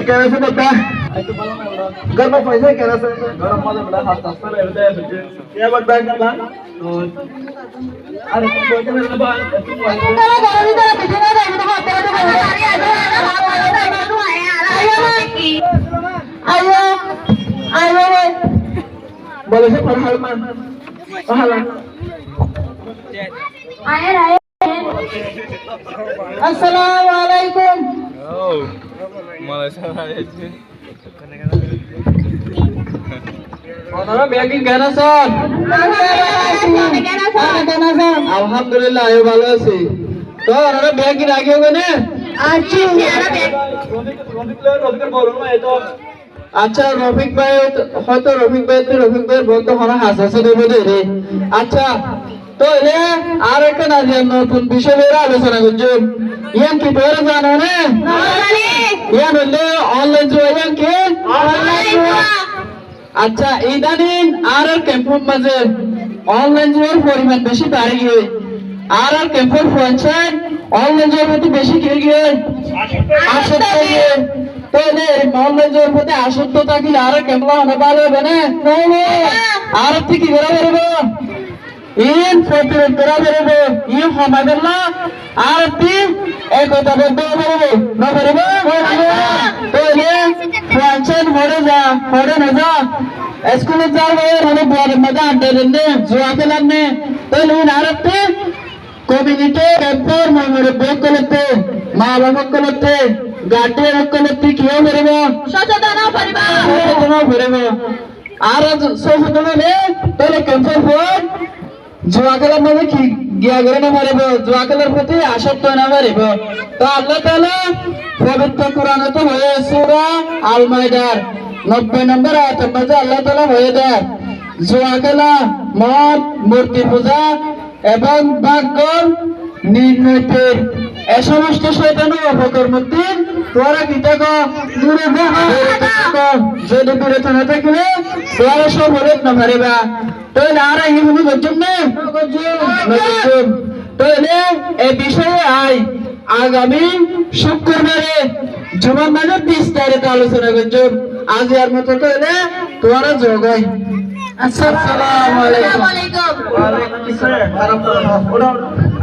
कैसे बता घर में पैसे कैसे घर में बड़ा हाथ हंसता रहता है क्या बात बैठ ना तो अरे तुम बोलते मेरे बाल तुम आयो बोले से पढ़ा मान पढ़ा आए अस्सलाम वालेकुम ব্যাংকিং কেন স্যার আলহামদুলিল্লাহ আমিও ভালো আছি তো ওনারা ব্যাংকিং আগে হবে না আচ্ছা রফিক ভাই হয়তো রফিক ভাইয়ের বলতে হলো হাসা দেবো রে আচ্ছা তো এলে আর একটা নাজিয়ার নতুন বিষয় নিয়ে আলোচনা করছেন ইয়ান কি বেড়ে জানো না ইয়ান হলে অনলাইন জুয়া ইয়ান কি আচ্ছা ইদানিং আর ক্যাম্পের মাঝে অনলাইন জুয়ার পরিমাণ বেশি বাড়ে গিয়ে আর ক্যাম্পের পঞ্চায়েত অনলাইন জুয়ার প্রতি বেশি খেয়ে গিয়ে আসক্ত গিয়ে তো অনলাইন জুয়ার প্রতি আসক্ত থাকলে আর ক্যাম্পলা অনেক ভালো হবে না আর কি বেড়ে বেরোবো ইন প্রতিরোধ করা বেরোবো ইন সমাধান আর একতা বদ্ধ বেরোবো না বেরোবো পঞ্চায়েত ভরে যা ভরে না যা স্কুলে যাওয়ার বাইরে হলে বলের মধ্যে আড্ডা দেন জোয়া খেলার নে তো আর কমিউনিটি ক্যাম্পের মুরব্বী করতে মা বাবা করতে গার্ডিয়ান করতে কেউ বেরোবো সচেতন বেরোবো আর সচেতন হলে তাহলে ক্যাম্পের পর জুয়া খেলার মধ্যে কি গিয়া করে না মারিব জুয়া খেলার প্রতি আসক্ত না মারিব তো আল্লাহ তাআলা পবিত্র কোরআনে তো হয়ে সূরা আল মাইদার 90 নম্বর আয়াতের মধ্যে আল্লাহ তাআলা হয়ে দেয় জুয়া খেলা মদ মূর্তি পূজা এবং বাক্যল নির্ণয়তের এই সমস্ত শয়তান অপকর্মতে তোরা কি থাকো দূরে থাকো যদি দূরে না থাকলে তোরা সব হলে না মারিবা তো আর এই মনে করছেন না তো এই বিষয়ে আগামী শুক্রবারে জুমার মাঝে বিস্তারিত আলোচনা করছেন আজ আর মতো তো তোরা যোগাই আসসালামু আলাইকুম ওয়া আলাইকুম আসসালাম